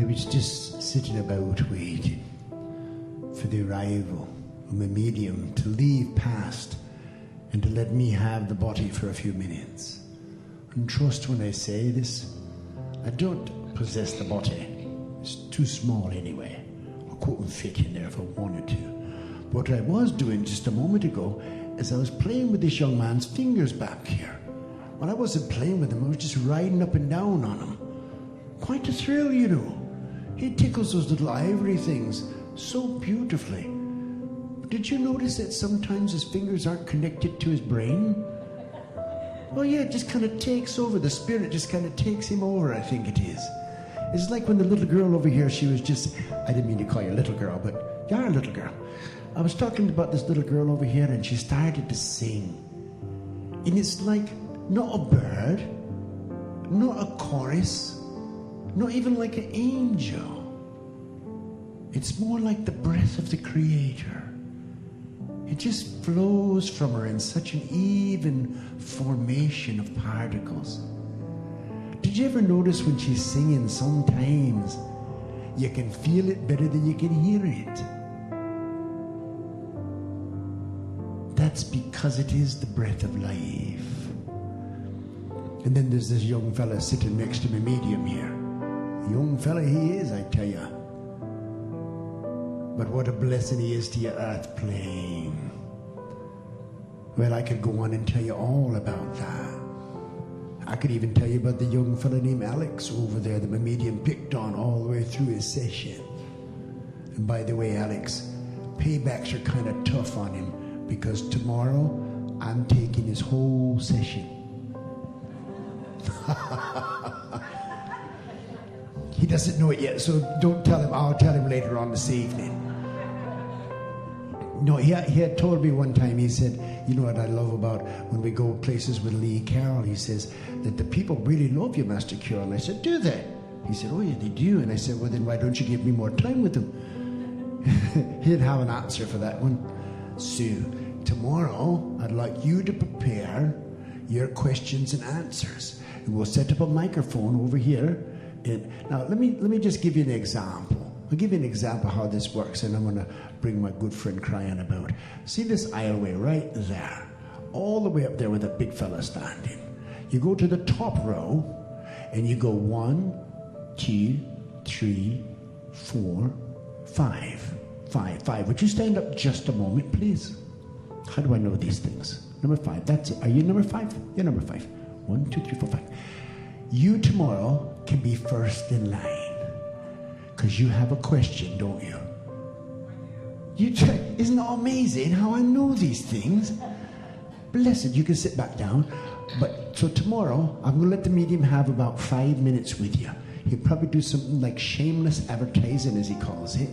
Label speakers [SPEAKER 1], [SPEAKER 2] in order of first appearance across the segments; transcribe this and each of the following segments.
[SPEAKER 1] I was just sitting about waiting for the arrival of my medium to leave past and to let me have the body for a few minutes. And trust when I say this, I don't possess the body. It's too small anyway. I couldn't fit in there if I wanted to. What I was doing just a moment ago is I was playing with this young man's fingers back here. Well, I wasn't playing with him, I was just riding up and down on him. Quite a thrill, you know. He tickles those little ivory things so beautifully. Did you notice that sometimes his fingers aren't connected to his brain? Oh yeah, it just kind of takes over. The spirit just kind of takes him over, I think it is. It's like when the little girl over here, she was just, I didn't mean to call you a little girl, but you're a little girl. I was talking about this little girl over here and she started to sing. And it's like not a bird, not a chorus, not even like an angel. It's more like the breath of the Creator. It just flows from her in such an even formation of particles. Did you ever notice when she's singing, sometimes you can feel it better than you can hear it? That's because it is the breath of life. And then there's this young fella sitting next to my medium here. Young fella he is, I tell you. But what a blessing he is to your earth plane. Well, I could go on and tell you all about that. I could even tell you about the young fella named Alex over there that my medium picked on all the way through his session. And by the way, Alex, paybacks are kind of tough on him because tomorrow I'm taking his whole session. He doesn't know it yet, so don't tell him. I'll tell him later on this evening. No, he had told me one time, he said, you know what I love about when we go places with Lee Carroll, he says that the people really love you, Master Carroll. I said, do they? He said, oh yeah, they do. And I said, well then why don't you give me more time with them? He didn't have an answer for that one. So tomorrow I'd like you to prepare your questions and answers. And we'll set up a microphone over here. And now let me just give you an example. I'll give you an example how this works, and I'm going to bring my good friend Kryon about. See this aisleway right there? All the way up there with a big fella standing. You go to the top row, and you go 1, 2, 3, 4, 5. 5. Would you stand up just a moment, please? How do I know these things? Number 5, that's it. Are you number 5? You're number 5. 1, 2, 3, 4, 5. You tomorrow can be first in line. Because you have a question, don't you? Isn't it amazing how I know these things? Blessed, you can sit back down. But so tomorrow, I'm going to let the medium have about 5 minutes with you. He'll probably do something like shameless advertising, as he calls it.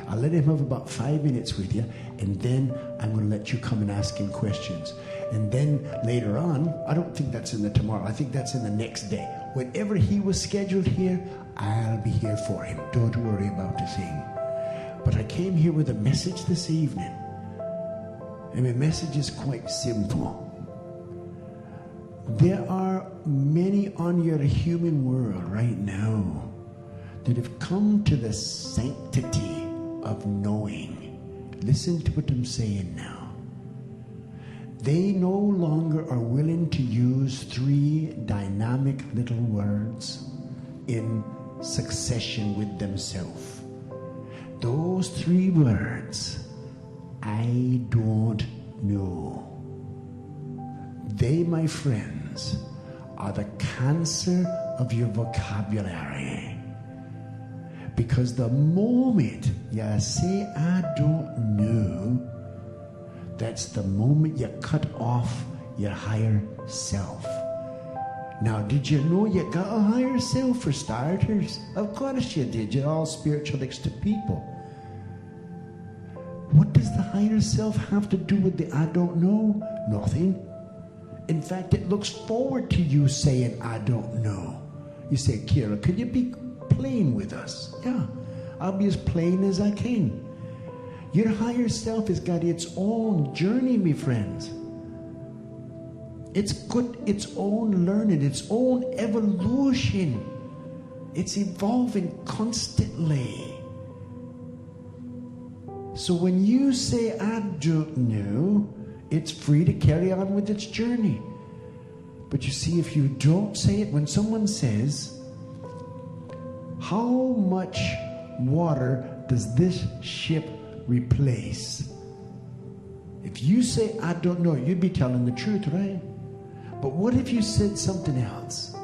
[SPEAKER 1] I'll let him have about 5 minutes with you, and then I'm going to let you come and ask him questions. And then later on, I don't think that's in the tomorrow, I think that's in the next day. Whenever he was scheduled here, I'll be here for him. Don't worry about a thing. But I came here with a message this evening. And my message is quite simple. There are many on your human world right now that have come to the sanctity of knowing. Listen to what I'm saying now. They no longer are willing to use 3 dynamic little words in succession with themselves. Those 3 words, I don't know. They, my friends, are the cancer of your vocabulary. Because the moment you say, I don't know, that's the moment you cut off your higher self. Now, did you know you got a higher self for starters? Of course you did. You're all spiritualistic people. What does the higher self have to do with the I don't know? Nothing. In fact, it looks forward to you saying, I don't know. You say, Kira, could you be plain with us? Yeah, I'll be as plain as I can. Your higher self has got its own journey, my friends. It's got its own learning, its own evolution. It's evolving constantly. So when you say, I don't know, it's free to carry on with its journey. But you see, if you don't say it, when someone says, how much water does this ship replace? If you say, I don't know, you'd be telling the truth, right? But what if you said something else?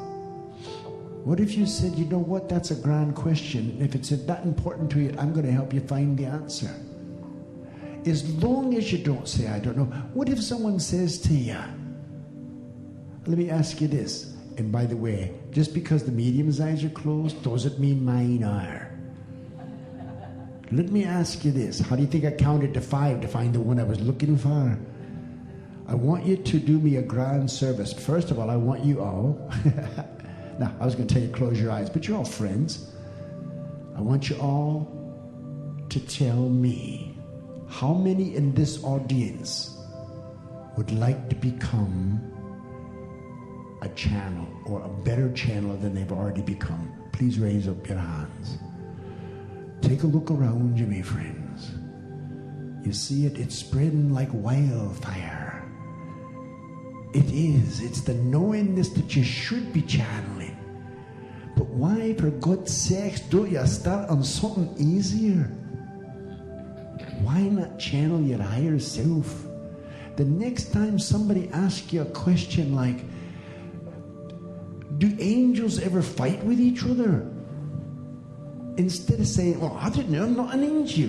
[SPEAKER 1] What if you said, you know what, that's a grand question. If it's that important to you, I'm going to help you find the answer. As long as you don't say, I don't know. What if someone says to you, let me ask you this. And by the way, just because the medium's eyes are closed doesn't mean mine are. Let me ask you this. How do you think I counted to 5 to find the one I was looking for? I want you to do me a grand service. First of all, I want you all. Now, I was going to tell you close your eyes, but you're all friends. I want you all to tell me how many in this audience would like to become a channel or a better channel than they've already become. Please raise up your hands. Take a look around you, my friends. You see it? It's spreading like wildfire. It is. It's the knowingness that you should be channeling. But why, for God's sakes, don't you start on something easier? Why not channel your higher self? The next time somebody asks you a question like, do angels ever fight with each other? Instead of saying, oh, I didn't know, I'm not an angel.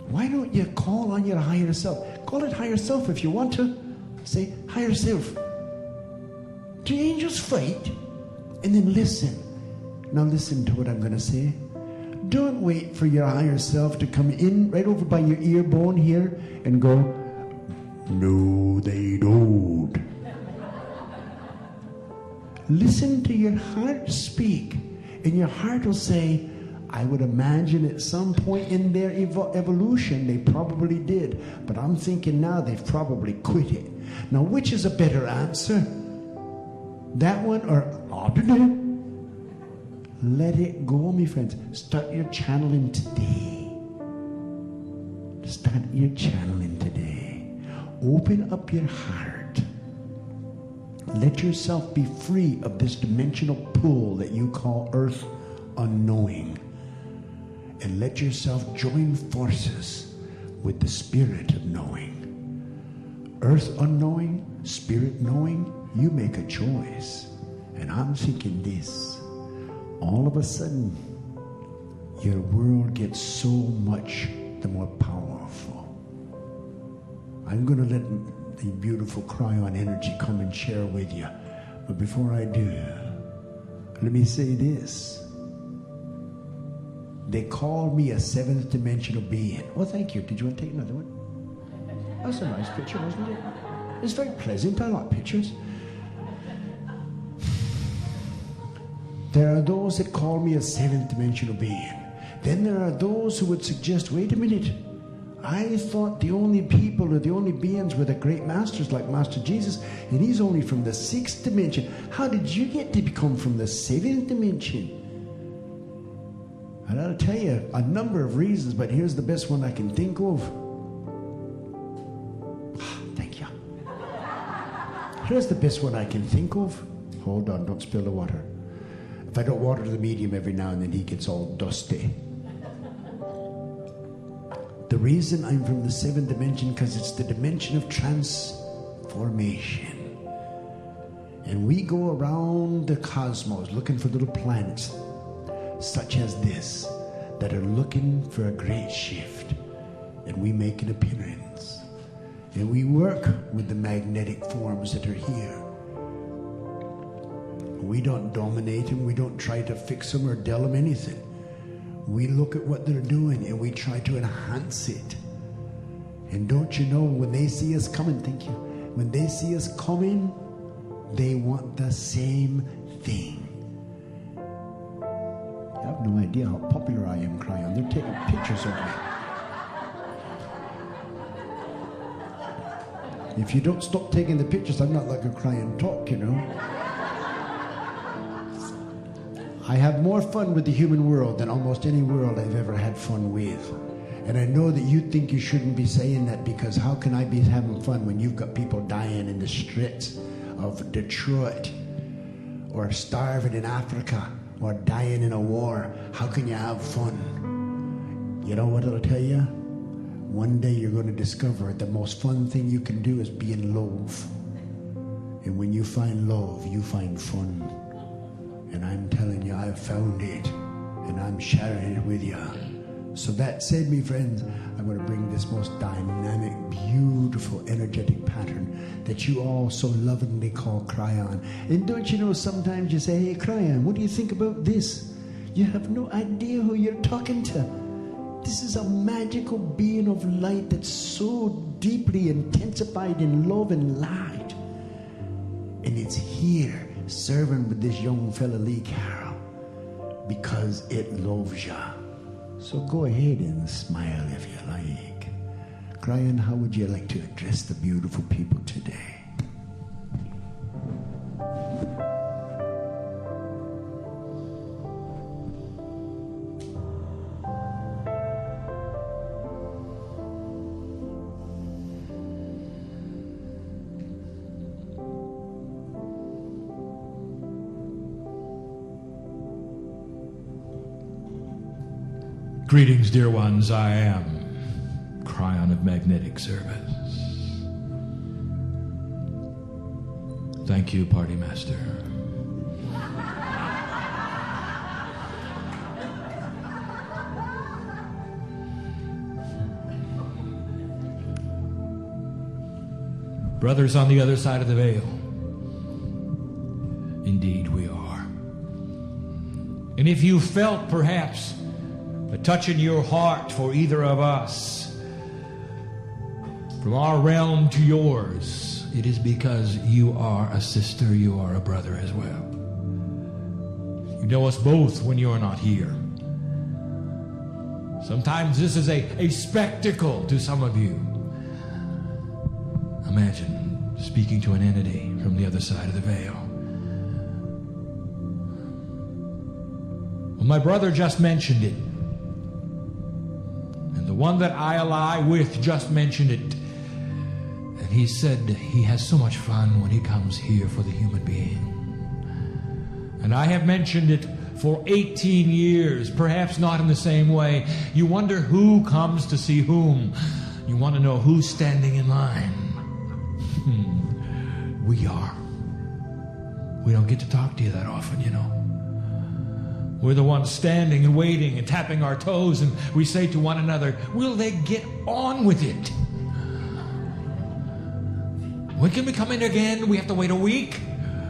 [SPEAKER 1] Why don't you call on your higher self? Call it higher self if you want to. Say, higher self, do angels fight? And then listen. Now listen to what I'm going to say. Don't wait for your higher self to come in right over by your ear bone here and go, no, they don't. Listen to your heart speak, and your heart will say, I would imagine at some point in their evolution they probably did, but I'm thinking now they've probably quit it. Now, which is a better answer? That one or I don't know? Let it go, my friends. Start your channeling today. Start your channeling today. Open up your heart. Let yourself be free of this dimensional pull that you call earth unknowing. And let yourself join forces with the spirit of knowing. Earth unknowing, spirit knowing, you make a choice. And I'm thinking this. All of a sudden, your world gets so much the more powerful. I'm going to let the beautiful Kryon energy come and share with you. But before I do, let me say this. They call me a seventh dimensional being. Well, thank you. Did you want to take another one? That's a nice picture, wasn't it? It's very pleasant. I like pictures. There are those that call me a seventh dimensional being. Then there are those who would suggest, wait a minute, I thought the only people or the only beings were the great masters like Master Jesus, and he's only from the sixth dimension. How did you get to become from the seventh dimension? And I'll tell you a number of reasons, but here's the best one I can think of. Thank you. Here's the best one I can think of. Hold on, don't spill the water. If I don't water the medium every now and then, he gets all dusty. The reason I'm from the seventh dimension, because it's the dimension of transformation. And we go around the cosmos looking for little planets such as this that are looking for a great shift. And we make an appearance. And we work with the magnetic forms that are here. We don't dominate them. We don't try to fix them or tell them anything. We look at what they're doing and we try to enhance it. And don't you know, when they see us coming, thank you, when they see us coming, they want the same thing. You have no idea how popular I am, Kryon. They're taking pictures of me. If you don't stop taking the pictures, I'm not like a Kryon talk, you know. I have more fun with the human world than almost any world I've ever had fun with. And I know that you think you shouldn't be saying that, because how can I be having fun when you've got people dying in the streets of Detroit, or starving in Africa, or dying in a war? How can you have fun? You know what it'll tell you? One day you're going to discover the most fun thing you can do is be in love. And when you find love, you find fun. And I'm telling you, I've found it, and I'm sharing it with you. So that said, me friends, I'm going to bring this most dynamic, beautiful, energetic pattern that you all so lovingly call Kryon. And don't you know, sometimes you say, hey, Kryon, what do you think about this? You have no idea who you're talking to. This is a magical being of light that's so deeply intensified in love and light. And it's here serving with this young fella, Lee Carroll, because it loves ya. So go ahead and smile if you like. Kryon, how would you like to address the beautiful people today?
[SPEAKER 2] Greetings, dear ones. I am Kryon of Magnetic Service. Thank you, Party Master. Brothers on the other side of the veil. Indeed, we are. And if you felt perhaps a touch in your heart for either of us, from our realm to yours, it is because you are a sister, you are a brother as well. You know us both when you're not here. Sometimes this is a spectacle to some of you. Imagine speaking to an entity from the other side of the veil. Well, my brother just mentioned it. The one that I ally with just mentioned it. And he said he has so much fun when he comes here for the human being. And I have mentioned it for 18 years, perhaps not in the same way. You wonder who comes to see whom. You want to know who's standing in line. We are. We don't get to talk to you that often, you know. We're the ones standing and waiting and tapping our toes, and we say to one another, will they get on with it? When can we come in again? We have to wait a week.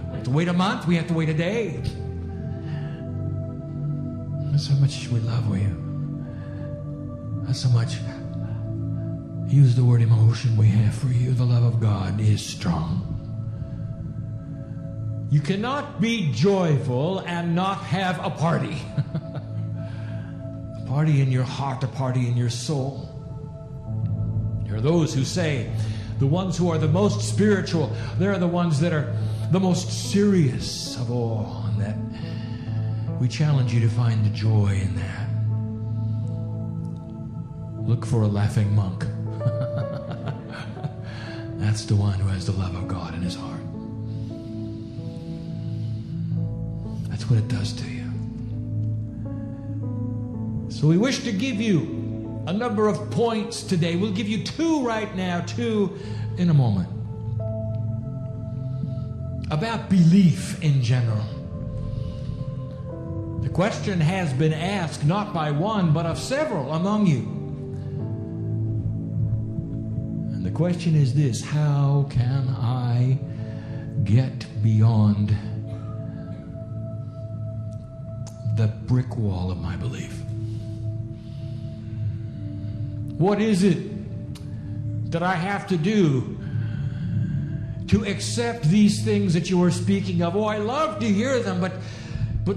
[SPEAKER 2] We have to wait a month. We have to wait a day. That's how much we love you. That's how much, use the word emotion, we have for you. The love of God is strong. You cannot be joyful and not have a party. A party in your heart, a party in your soul. There are those who say the ones who are the most spiritual, they're the ones that are the most serious of all, and that we challenge you to find the joy in that. Look for a laughing monk. That's the one who has the love of God in his heart. That's what it does to you. So we wish to give you a number of points today. We'll give you 2 right now, 2 in a moment. About belief in general. The question has been asked not by one, but of several among you. And the question is this: how can I get beyond the brick wall of my belief? What is it that I have to do to accept these things that you are speaking of? Oh, I love to hear them, but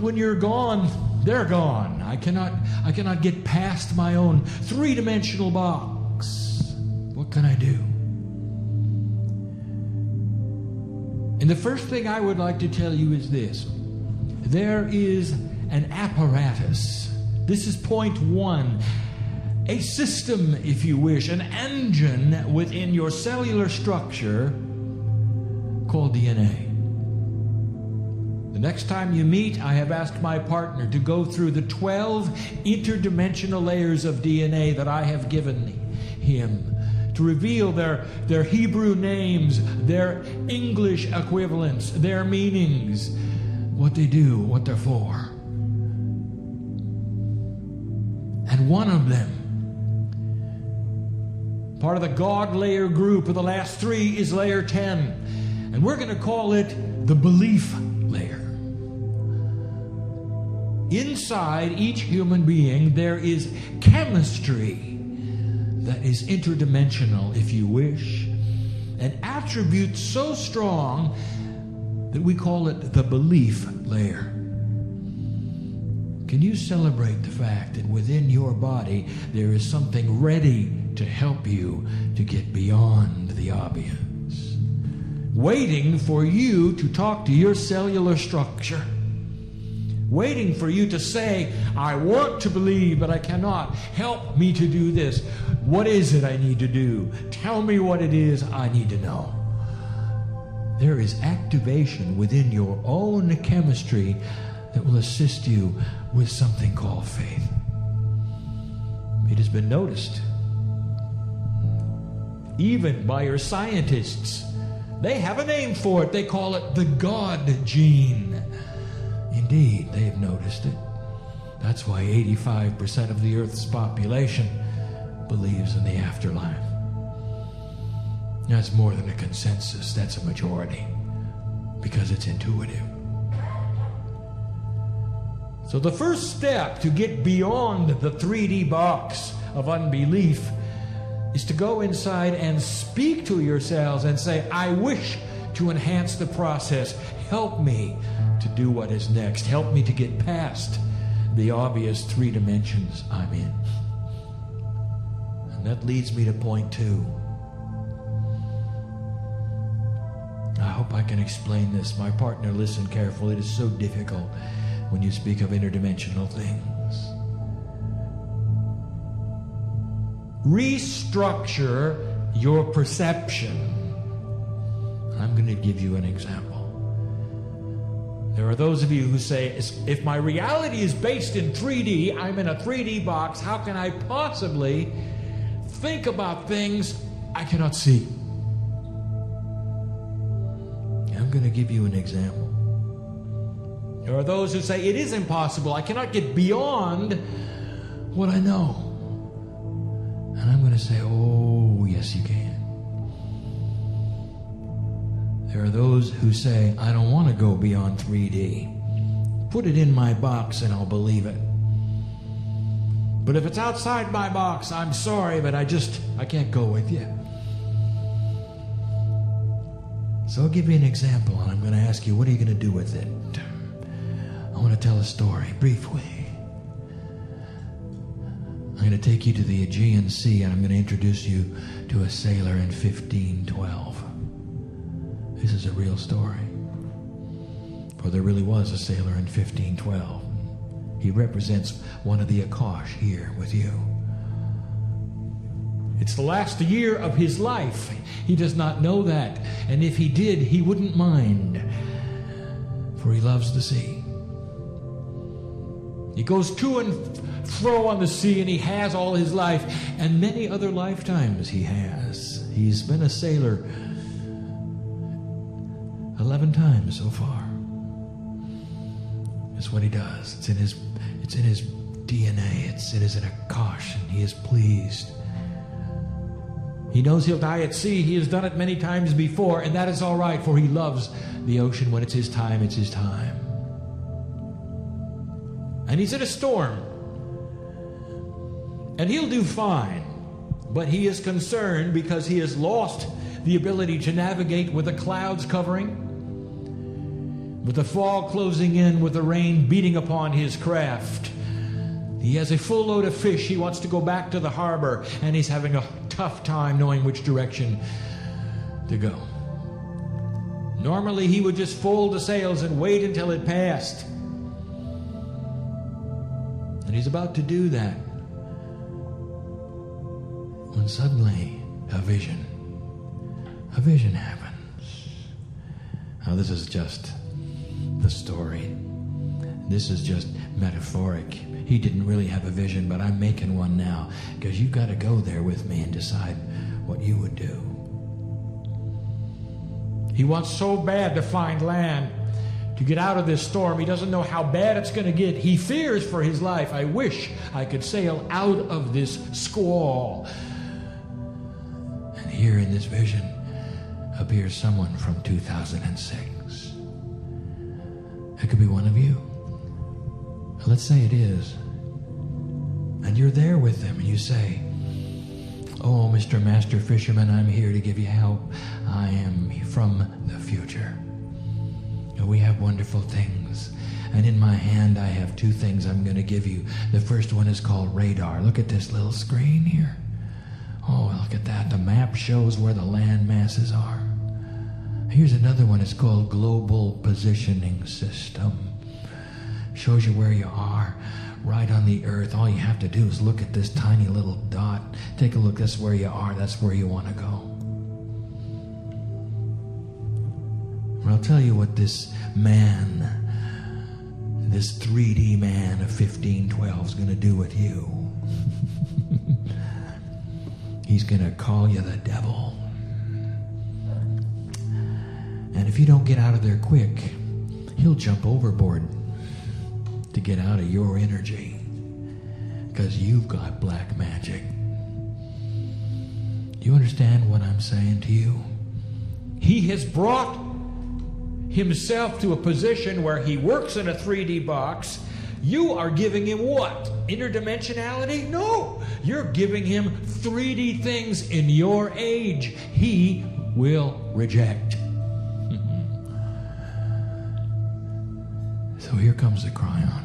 [SPEAKER 2] when you're gone, they're gone. I cannot get past my own 3-dimensional box. What can I do? And the first thing I would like to tell you is this: there is an apparatus. This is point one. A system, if you wish, an engine within your cellular structure called DNA. The next time you meet, I have asked my partner to go through the 12 interdimensional layers of DNA that I have given him, to reveal their Hebrew names, their English equivalents, their meanings, what they do, what they're for. And one of them, part of the God layer group of the last three, is layer 10. And we're going to call it the belief layer. Inside each human being, there is chemistry that is interdimensional, if you wish, an attribute so strong that we call it the belief layer. Can you celebrate the fact that within your body there is something ready to help you to get beyond the obvious, waiting for you to talk to your cellular structure, waiting for you to say, I want to believe, but I cannot. Help me to do this. What is it I need to do? Tell me what it is I need to know. There is activation within your own chemistry that will assist you with something called faith. It has been noticed, even by your scientists. They have a name for it. They call it the God gene. Indeed, they've noticed it. That's why 85% of the Earth's population believes in the afterlife. That's more than a consensus. That's a majority, because it's intuitive. So the first step to get beyond the 3D box of unbelief is to go inside and speak to yourselves and say, I wish to enhance the process. Help me to do what is next. Help me to get past the obvious 3 dimensions I'm in. And that leads me to point 2. I hope I can explain this. My partner, listen carefully. It is so difficult when you speak of interdimensional things. Restructure your perception. I'm going to give you an example. There are those of you who say, if my reality is based in 3D, I'm in a 3D box, how can I possibly think about things I cannot see? I'm going to give you an example. There are those who say, it is impossible, I cannot get beyond what I know. And I'm going to say, oh, yes, you can. There are those who say, I don't want to go beyond 3D. Put it in my box and I'll believe it. But if it's outside my box, I'm sorry, but I can't go with you. So I'll give you an example, and I'm going to ask you, what are you going to do with it? I want to tell a story briefly. I'm going to take you to the Aegean Sea, and I'm going to introduce you to a sailor in 1512. This is a real story. For there really was a sailor in 1512. He represents one of the Akash here with you. It's the last year of his life. He does not know that. And if he did, he wouldn't mind. For he loves the sea. He goes to and fro on the sea, and he has all his life. And many other lifetimes he has. He's been a sailor 11 times so far. It's what he does. It's in his DNA. It's in his Akash, and he is pleased. He knows he'll die at sea. He has done it many times before, and that is all right, for he loves the ocean. When it's his time, it's his time. And he's in a storm. And he'll do fine. But he is concerned because he has lost the ability to navigate with the clouds covering, with the fog closing in, with the rain beating upon his craft. He has a full load of fish. He wants to go back to the harbor, and he's having a tough time knowing which direction to go. Normally, he would just fold the sails and wait until it passed. he's about to do that when suddenly a vision happens. Now, this is just the story. This is just metaphoric. He didn't really have a vision, but I'm making one now, because you've got to go there with me and decide what you would do. He wants so bad to find land, to get out of this storm. He doesn't know how bad it's going to get. He fears for his life. I wish I could sail out of this squall. And here in this vision appears someone from 2006. It could be one of you. Let's say it is. And you're there with them and you say, "Oh, Mr. Master Fisherman, I'm here to give you help. I am from the future. We have wonderful things. And in my hand I have two things I'm going to give you. The first one is called radar. Look at this little screen here. Oh, look at that. The map shows where the land masses are. Here's another one. It's called Global Positioning System. Shows you where you are right on the earth. All you have to do is look at this tiny little dot. Take a look. That's where you are. That's where you want to go. And I'll tell you what this man, this 3D man of 1512 is going to do with you. He's going to call you the devil. And if you don't get out of there quick, he'll jump overboard to get out of your energy, because you've got black magic. Do you understand what I'm saying to you?
[SPEAKER 3] He has brought himself to a position where he works in a 3D box. You are giving him what? Interdimensionality? No. You're giving him 3D things in your age. He will reject.
[SPEAKER 2] So here comes the Kryon.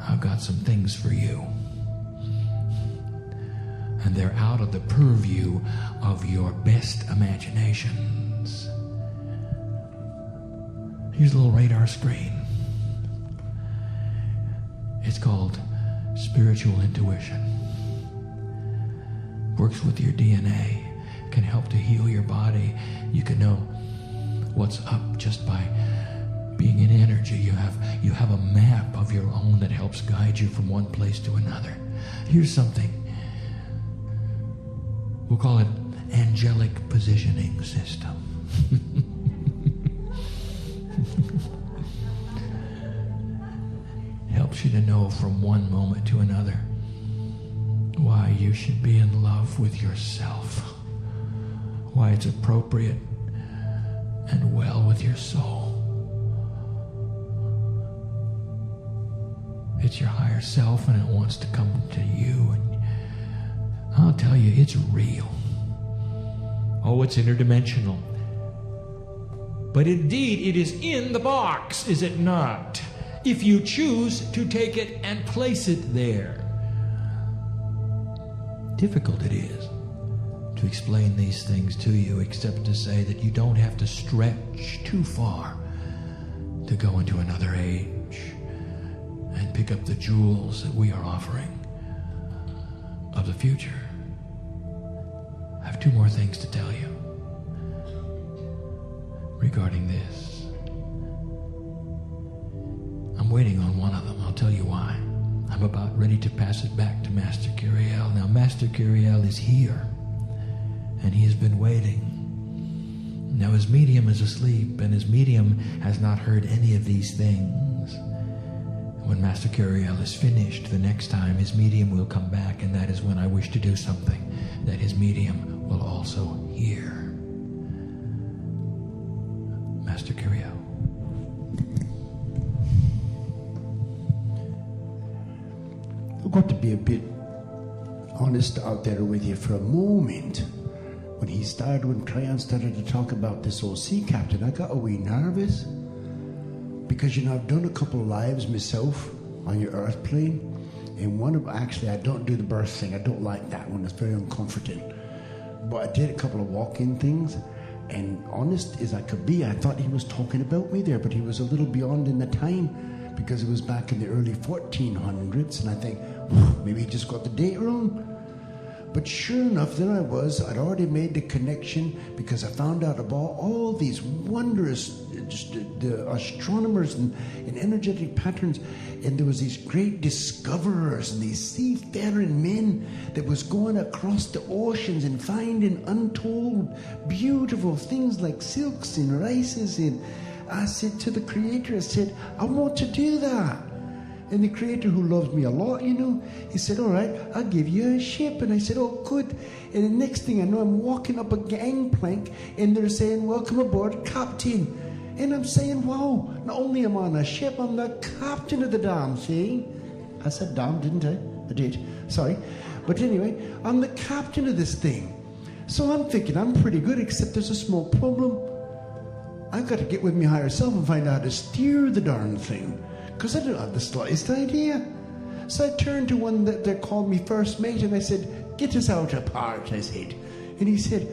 [SPEAKER 2] I've got some things for you. And they're out of the purview of your best imaginations. Here's a little radar screen. It's called spiritual intuition. Works with your DNA. Can help to heal your body. You can know what's up just by being in energy. You have a map of your own that helps guide you from one place to another. Here's something. We'll call it angelic positioning system. Helps you to know from one moment to another why you should be in love with yourself, why it's appropriate and well with your soul. It's your higher self, and it wants to come to you, and I'll tell you, it's real.
[SPEAKER 3] Oh, it's interdimensional. But indeed, it is in the box, is it not? If you choose to take it and place it there.
[SPEAKER 2] Difficult it is to explain these things to you, except to say that you don't have to stretch too far to go into another age and pick up the jewels that we are offering of the future. I have two more things to tell you regarding this. I'm waiting on one of them. I'll tell you why. I'm about ready to pass it back to Master Kryon. Now, Master Kryon is here, and he has been waiting. Now, his medium is asleep, and his medium has not heard any of these things. When Master Kryon is finished, the next time his medium will come back, and that is when I wish to do something that his medium will also hear. Master Kryon.
[SPEAKER 1] I've got to be a bit honest out there with you for a moment. When Kryon started to talk about this old sea captain, I got a wee nervous. Because, I've done a couple of lives myself on your earth plane. And I don't do the birth thing. I don't like that one. It's very uncomforting. But I did a couple of walk-in things. And honest as I could be, I thought he was talking about me there. But he was a little beyond in the time. because it was back in the early 1400s, and I think, maybe he just got the date wrong. But sure enough, there I was. I'd already made the connection because I found out about all these wondrous the astronomers and energetic patterns. And there was these great discoverers and these seafaring men that was going across the oceans and finding untold beautiful things like silks and rices. And I said to the Creator, I said, I want to do that. And the Creator, who loves me a lot, he said, all right, I'll give you a ship. And I said, oh, good. And the next thing I know, I'm walking up a gangplank, and they're saying, welcome aboard, Captain. And I'm saying, wow, not only am I on a ship, I'm the captain of the damn thing. I said damn, didn't I? I did. Sorry. But anyway, I'm the captain of this thing. So I'm thinking I'm pretty good, except there's a small problem. I've got to get with my higher self and find out how to steer the darn thing, because I don't have the slightest idea. So I turned to one that they called me first mate, and I said, get us out apart, I said. And he said,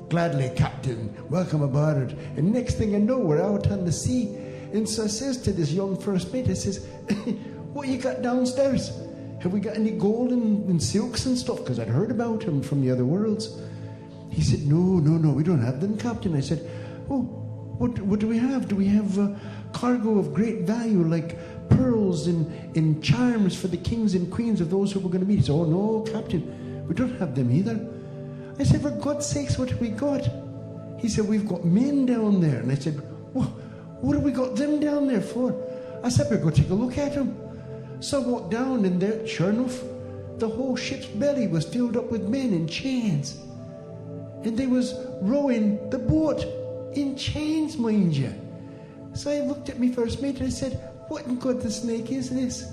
[SPEAKER 1] gladly, Captain, welcome aboard. And next thing I know, we're out on the sea. And so I says to this young first mate, I says, what you got downstairs? Have we got any gold and silks and stuff? Because I'd heard about him from the other worlds. He said, no, we don't have them, Captain. I said, oh, what do we have? Do we have cargo of great value, like pearls and charms for the kings and queens of those who we're going to meet? He said, oh, no, Captain, we don't have them either. I said, for God's sakes, what have we got? He said, we've got men down there. And I said, well, what have we got them down there for? I said, we'll go take a look at them. So I walked down, and there, sure enough, the whole ship's belly was filled up with men in chains. And they was rowing the boat in chains, mind you. So I looked at me first mate and I said, what in God the snake is this?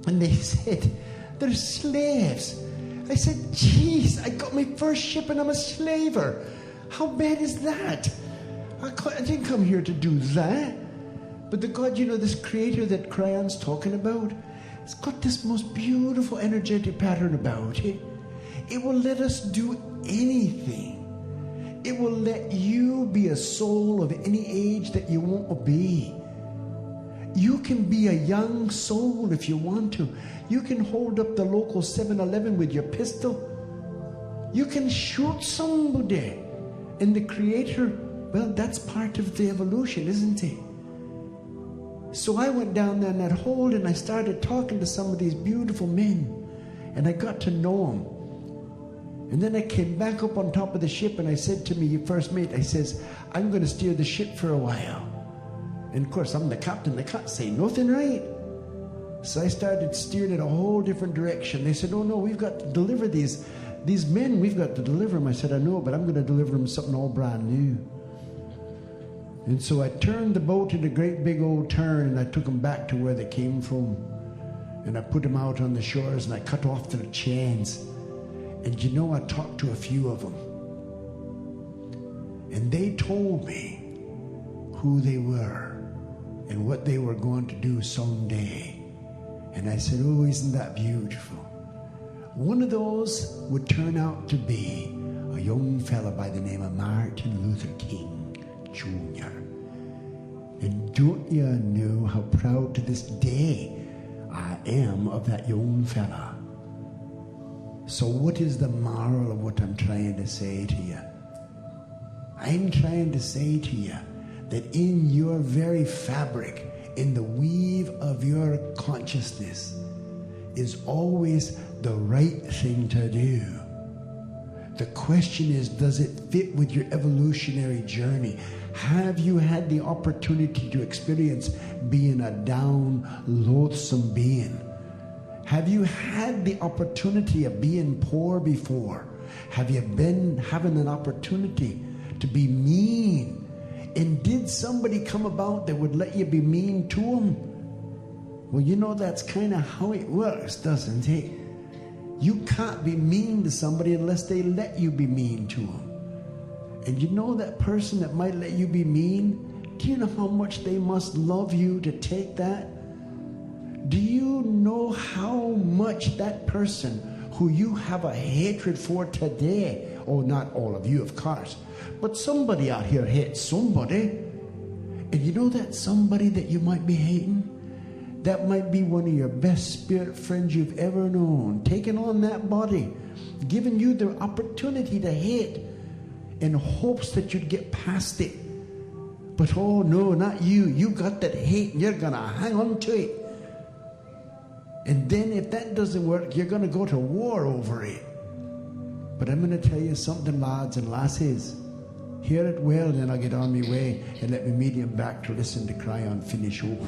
[SPEAKER 1] And they said, they're slaves. I said, geez, I got my first ship and I'm a slaver. How bad is that? I didn't come here to do that. But the God, this Creator that Kryon's talking about, it's got this most beautiful energetic pattern about it. It will let us do anything. It will let you be a soul of any age that you want to be. You can be a young soul if you want to. You can hold up the local 7-Eleven with your pistol. You can shoot somebody. And the Creator, well, that's part of the evolution, isn't it? So I went down there in that hold and I started talking to some of these beautiful men. And I got to know them. And then I came back up on top of the ship and I said to me, first mate, I says, I'm going to steer the ship for a while. And of course, I'm the captain. I can't say nothing, right? So I started steering in a whole different direction. They said, oh no, we've got to deliver these men. We've got to deliver them. I said, I know, but I'm going to deliver them something all brand new. And so I turned the boat in a great big old turn and I took them back to where they came from. And I put them out on the shores and I cut off their chains. And I talked to a few of them. And they told me who they were and what they were going to do someday. And I said, oh, isn't that beautiful? One of those would turn out to be a young fella by the name of Martin Luther King Jr. And don't you know how proud to this day I am of that young fella? So what is the moral of what I'm trying to say to you? I'm trying to say to you that in your very fabric, in the weave of your consciousness, is always the right thing to do. The question is, does it fit with your evolutionary journey? Have you had the opportunity to experience being a down, loathsome being? Have you had the opportunity of being poor before? Have you been having an opportunity to be mean? And did somebody come about that would let you be mean to them? Well, that's kind of how it works, doesn't it? You can't be mean to somebody unless they let you be mean to them. And that person that might let you be mean, do you know how much they must love you to take that? Do you know how much that person who you have a hatred for today, oh, not all of you, of course, but somebody out here hates somebody, And you know that somebody that you might be hating? That might be one of your best spirit friends you've ever known, taking on that body, giving you the opportunity to hate in hopes that you'd get past it. But oh no, not you. You got that hate and you're going to hang on to it. And then if that doesn't work, you're going to go to war over it. But I'm going to tell you something, lads and lasses. Hear it well, and then I'll get on my way and let me meet him back to listen to Kryon finish up.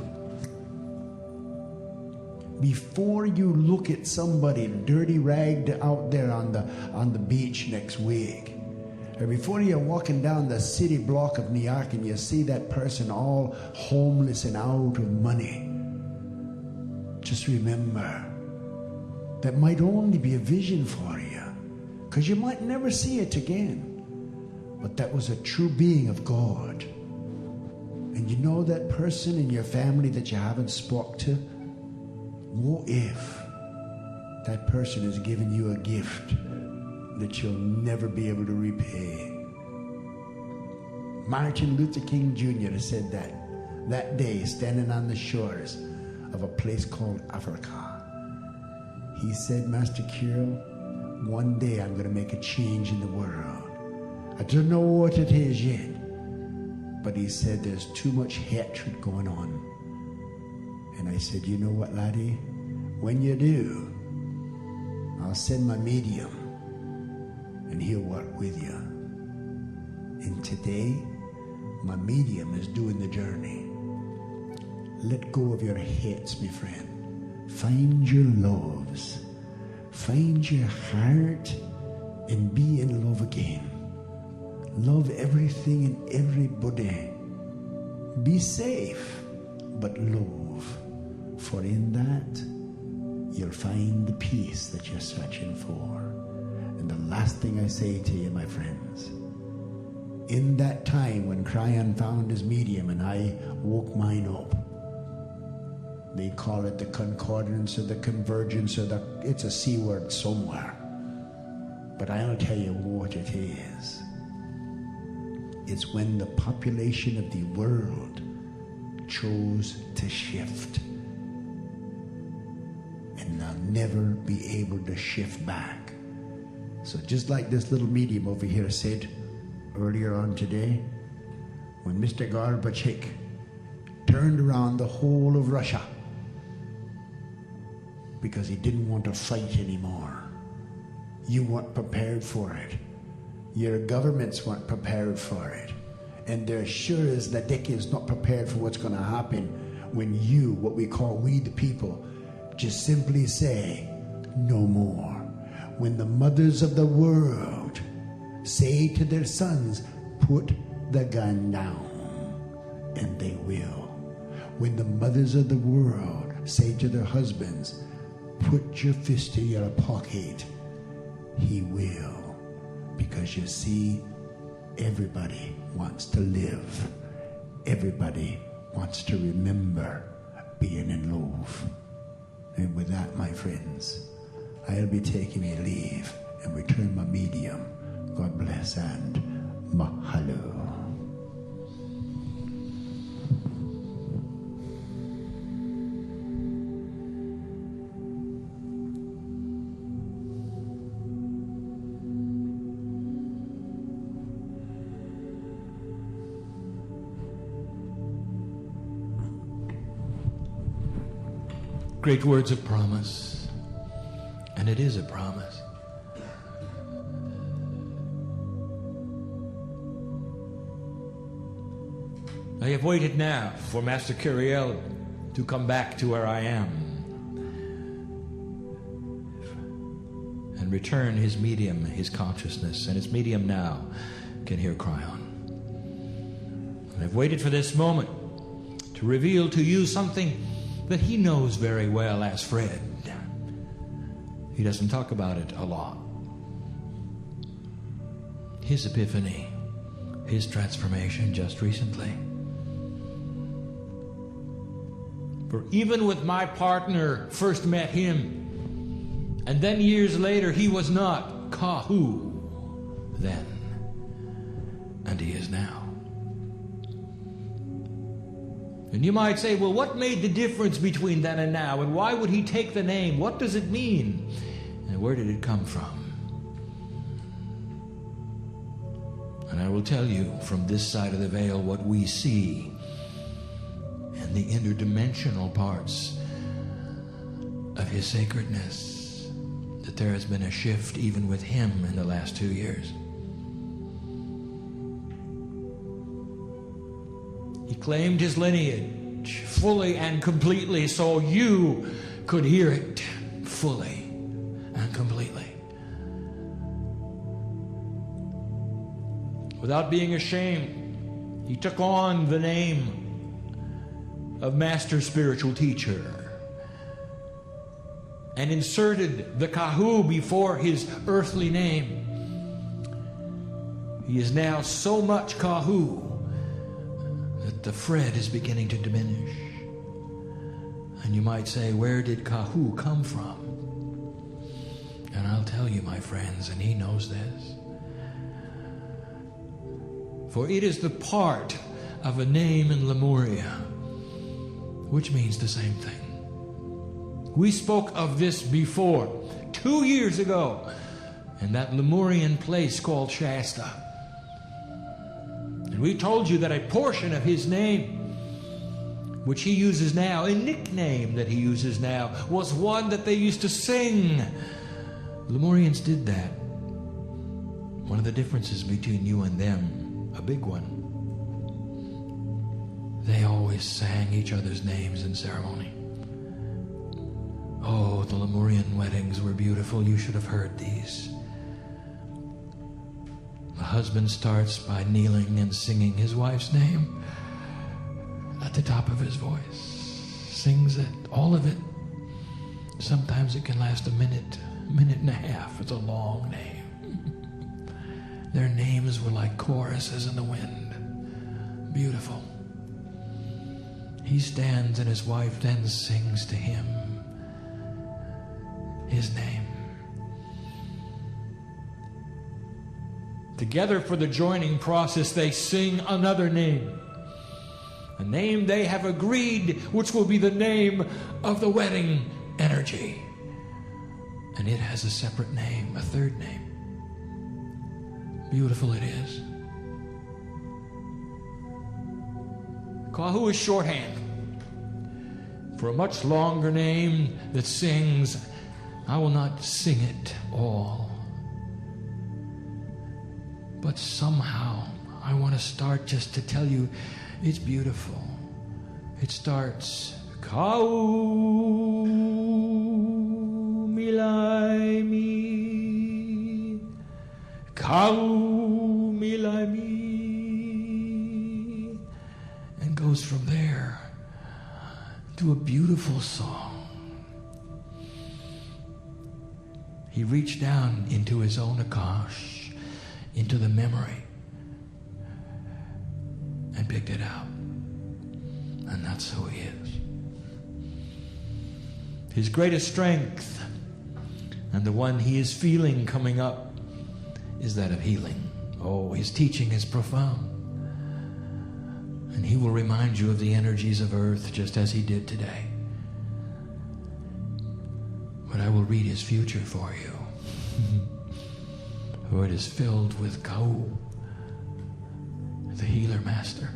[SPEAKER 1] Before you look at somebody dirty ragged out there on the beach next week, or before you're walking down the city block of New York and you see that person all homeless and out of money, just remember that might only be a vision for you, because you might never see it again. But that was a true being of God. And you know that person in your family that you haven't spoke to? What if that person has given you a gift that you'll never be able to repay? Martin Luther King Jr. said that day, standing on the shores of a place called Africa. He said, Master Kryon, one day I'm going to make a change in the world. I don't know what it is yet, but he said there's too much hatred going on. And I said, you know what, laddie? When you do, I'll send my medium and he'll work with you. And today, my medium is doing the journey. Let go of your hates, my friend. Find your loves. Find your heart and be in love again. Love everything and everybody. Be safe, but love. For in that, you'll find the peace that you're searching for. And the last thing I say to you, my friends, in that time when Kryon found his medium and I woke mine up, they call it the concordance or the convergence or it's a C word somewhere. But I'll tell you what it is. It's when the population of the world chose to shift. And they'll never be able to shift back. So just like this little medium over here said earlier on today, when Mr. Gorbachev turned around the whole of Russia because he didn't want to fight anymore. You weren't prepared for it. Your governments weren't prepared for it. And they're sure as the dick is not prepared for what's going to happen when you, what we call we the people, just simply say, no more. When the mothers of the world say to their sons, put the gun down, and they will. When the mothers of the world say to their husbands, put your fist in your pocket, he will. Because you see, everybody wants to live. Everybody wants to remember being in love. And with that, my friends, I'll be taking a leave and return my medium. God bless and mahalo.
[SPEAKER 2] Great words of promise, and it is a promise. I have waited now for Master Kryon to come back to where I am and return his medium, his consciousness, and his medium now can hear Kryon. And I've waited for this moment to reveal to you something that he knows very well as Fred. He doesn't talk about it a lot. His epiphany, his transformation just recently. For even with my partner first met him, and then years later he was not Kahu then, and he is now.
[SPEAKER 3] And you might say, well, what made the difference between then and now? And why would he take the name? What does it mean? And where did it come from? And I will tell you from this side of the veil what we see in the interdimensional parts of his sacredness, that there has been a shift even with him in the last 2 years. He claimed his lineage fully and completely so you could hear it fully and completely. Without being ashamed, he took on the name of Master Spiritual Teacher and inserted the Kahu before his earthly name. He is now so much Kahu that the Fred is beginning to diminish. And you might say, where did Kahu come from? And I'll tell you, my friends, and he knows this. For it is the part of a name in Lemuria, which means the same thing. We spoke of this before, 2 years ago, in that Lemurian place called Shasta. And we told you that a portion of his name, which he uses now, a nickname that he uses now, was one that they used to sing. Lemurians did that. One of the differences between you and them, a big one, they always sang each other's names in ceremony. Oh, the Lemurian weddings were beautiful. You should have heard these. The husband starts by kneeling and singing his wife's name at the top of his voice. Sings it, all of it. Sometimes it can last a minute and a half. It's a long name. Their names were like choruses in the wind. Beautiful. He stands and his wife then sings to him his name. Together for the joining process, they sing another name. A name they have agreed, which will be the name of the wedding energy. And it has a separate name, a third name. Beautiful it is. Kahu is shorthand for a much longer name that sings. I will not sing it all, but somehow I want to start just to tell you it's beautiful. It starts Kau milai mi, Kau milai mi, and goes from there to a beautiful song. He reached down into his own Akash, into the memory, and picked it out. And that's who he is. His greatest strength, and the one he is feeling coming up, is that of healing. Oh, his teaching is profound. And he will remind you of the energies of earth just as he did today. But I will read his future for you. For it is filled with Kau, the healer master.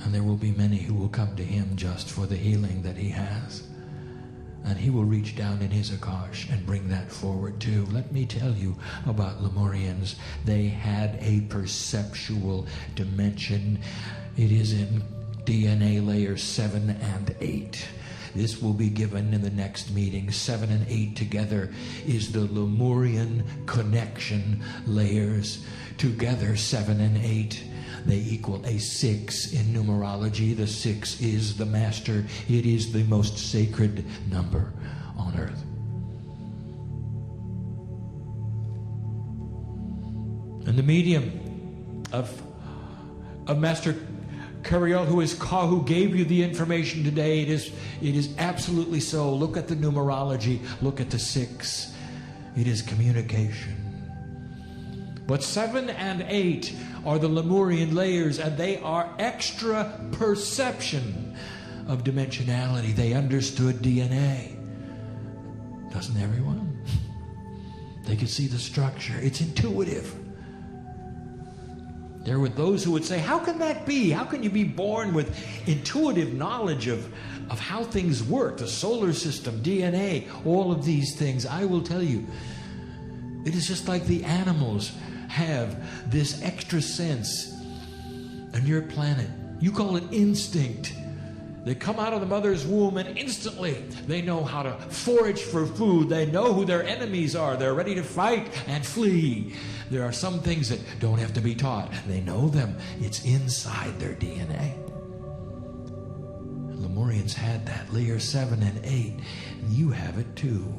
[SPEAKER 3] And there will be many who will come to him just for the healing that he has. And he will reach down in his Akash and bring that forward too. Let me tell you about Lemurians. They had a perceptual dimension. It is in DNA layers 7 and 8. This will be given in the next meeting. 7 and 8 together is the Lemurian connection layers. Together, 7 and 8, they equal a 6 in numerology. The 6 is the master. It is the most sacred number on earth. And the medium of Master Kryon, who is Ka, who gave you the information today, it is absolutely so. Look at the numerology. Look at the 6. It is communication. But 7 and 8 are the Lemurian layers, and they are extra perception of dimensionality. They understood DNA. Doesn't everyone? They could see the structure. It's intuitive. There were those who would say, how can that be? How can you be born with intuitive knowledge of how things work, the solar system, DNA, all of these things? I will tell you, it is just like the animals have this extra sense on your planet. You call it instinct. They come out of the mother's womb and instantly they know how to forage for food. They know who their enemies are. They're ready to fight and flee. There are some things that don't have to be taught. They know them. It's inside their DNA. Lemurians had that, layer 7 and 8. And you have it too.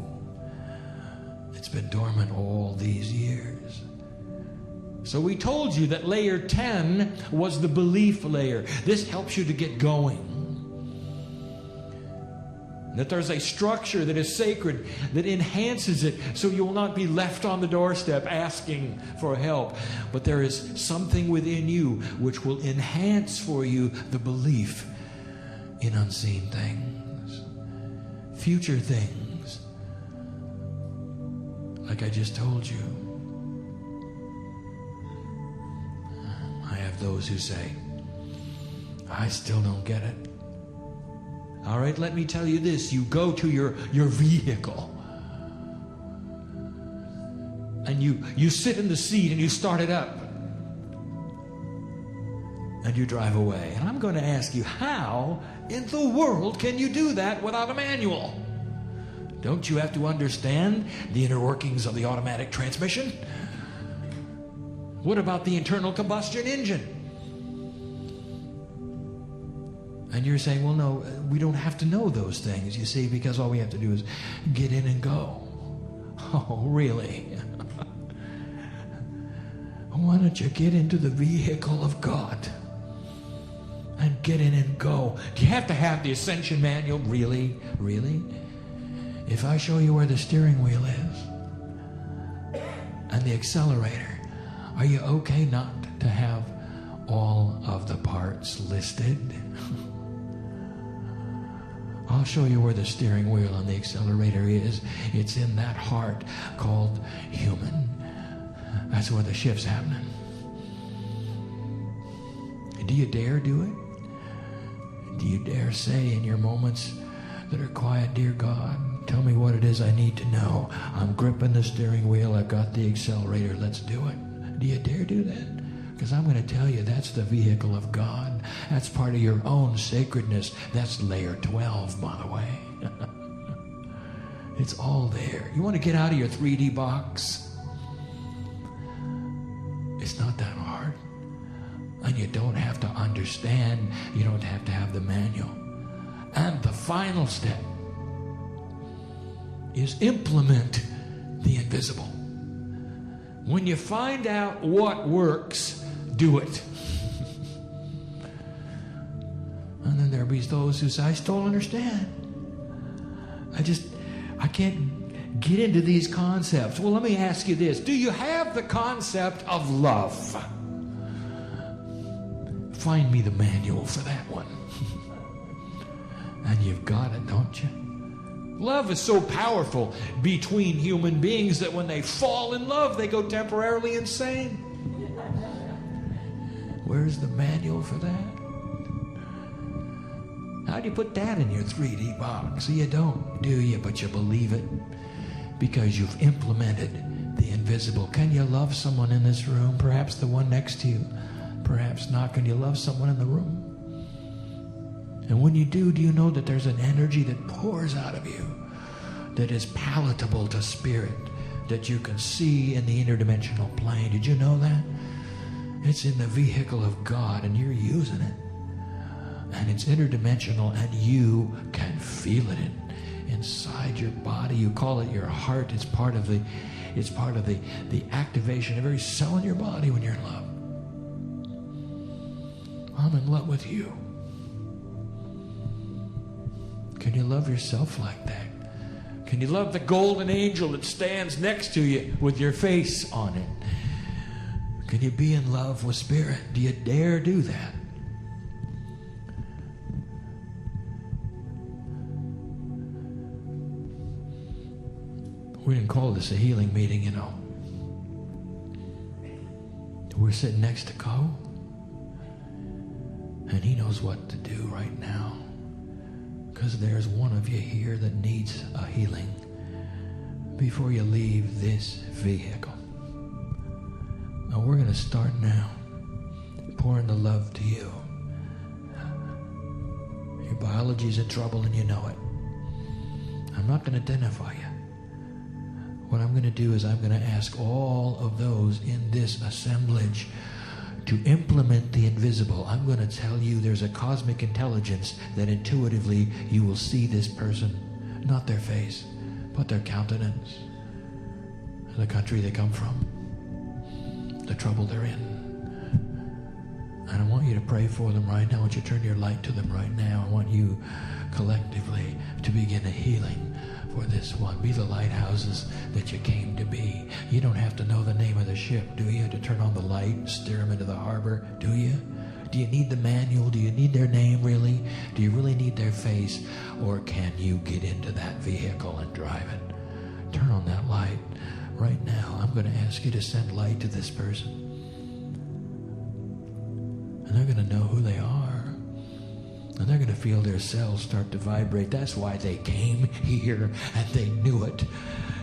[SPEAKER 3] It's been dormant all these years. So we told you that layer 10 was the belief layer. This helps you to get going. That there's a structure that is sacred that enhances it so you will not be left on the doorstep asking for help. But there is something within you which will enhance for you the belief in unseen things, future things, like I just told you. I have those who say, I still don't get it. All right, let me tell you this. You go to your vehicle and you sit in the seat and you start it up and you drive away. And I'm going to ask you, how in the world can you do that without a manual? Don't you have to understand the inner workings of the automatic transmission? What about the internal combustion engine? And you're saying, well, no, we don't have to know those things, you see, because all we have to do is get in and go. Oh, really? Why don't you get into the vehicle of God and get in and go? Do you have to have the Ascension Manual? Really? Really? If I show you where the steering wheel is and the accelerator, are you okay not to have all of the parts listed? I'll show you where the steering wheel and the accelerator is. It's in that heart called human. That's where the shift's happening. Do you dare do it? Do you dare say in your moments that are quiet, dear God, tell me what it is I need to know. I'm gripping the steering wheel. I've got the accelerator. Let's do it. Do you dare do that? Because I'm going to tell you, that's the vehicle of God. That's part of your own sacredness. That's layer 12, by the way. It's all there. You want to get out of your 3D box? It's not that hard. And you don't have to understand. You don't have to have the manual. And the final step is implement the invisible. When you find out what works, do it. And then there'll be those who say, I still don't understand. I can't get into these concepts. Well, let me ask you this. Do you have the concept of love? Find me the manual for that one. And you've got it, don't you? Love is so powerful between human beings that when they fall in love, they go temporarily insane. Where's the manual for that? How do you put that in your 3D box? You don't, do you? But you believe it because you've implemented the invisible. Can you love someone in this room? Perhaps the one next to you. Perhaps not. Can you love someone in the room? And when you do you know that there's an energy that pours out of you that is palatable to spirit, that you can see in the interdimensional plane? Did you know that? It's in the vehicle of God and you're using it. And it's interdimensional and you can feel it inside your body. You call it your heart. It's part of the activation of every cell in your body when you're in love. I'm in love with you. Can you love yourself like that? Can you love the golden angel that stands next to you with your face on it? Can you be in love with Spirit? Do you dare do that? We didn't call this a healing meeting, you know. We're sitting next to Co, and he knows what to do right now, because there's one of you here that needs a healing before you leave this vehicle. Now we're going to start now pouring the love to you. Your biology's in trouble and you know it. I'm not going to identify you. What I'm going to do is I'm going to ask all of those in this assemblage to implement the invisible. I'm going to tell you there's a cosmic intelligence that intuitively you will see this person, not their face, but their countenance, the country they come from, the trouble they're in. And I want you to pray for them right now. I want you to turn your light to them right now. I want you collectively to begin a healing for this one. Be the lighthouses that you came to be. You don't have to know the name of the ship, do you? To turn on the light and steer them into the harbor, do you? Do you need the manual? Do you need their name, really? Do you really need their face? Or can you get into that vehicle and drive it? Turn on that light right now. I'm going to ask you to send light to this person. And they're going to know who they are. And they're going to feel their cells start to vibrate. That's why they came here, and they knew it.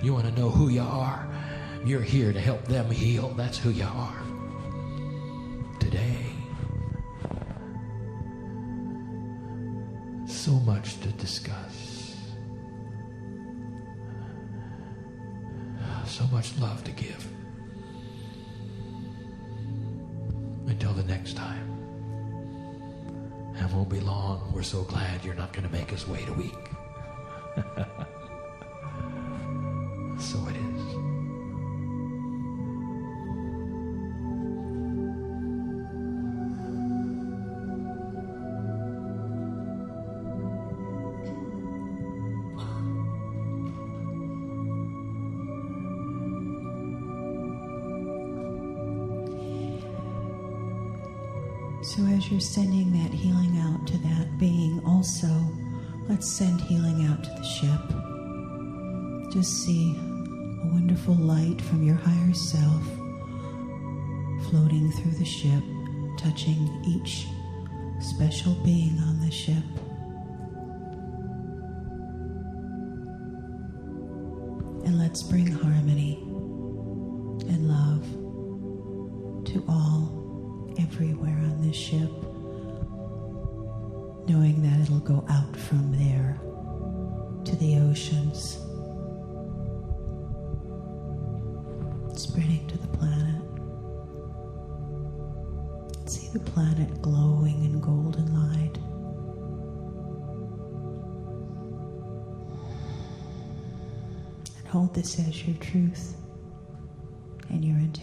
[SPEAKER 3] You want to know who you are? You're here to help them heal. That's who you are. Today. So much to discuss. So much love to give. Until the next time. And won't be long. We're so glad you're not going to make us wait a week. So it is.
[SPEAKER 4] So as you're sending that healing out to that being, also, let's send healing out to the ship. Just see a wonderful light from your higher self floating through the ship, touching each special being on the ship. And let's bring harmony and love to all, everywhere on this ship, knowing that it'll go out from there to the oceans, spreading to the planet. See the planet glowing in golden light. And hold this as your truth and your intention.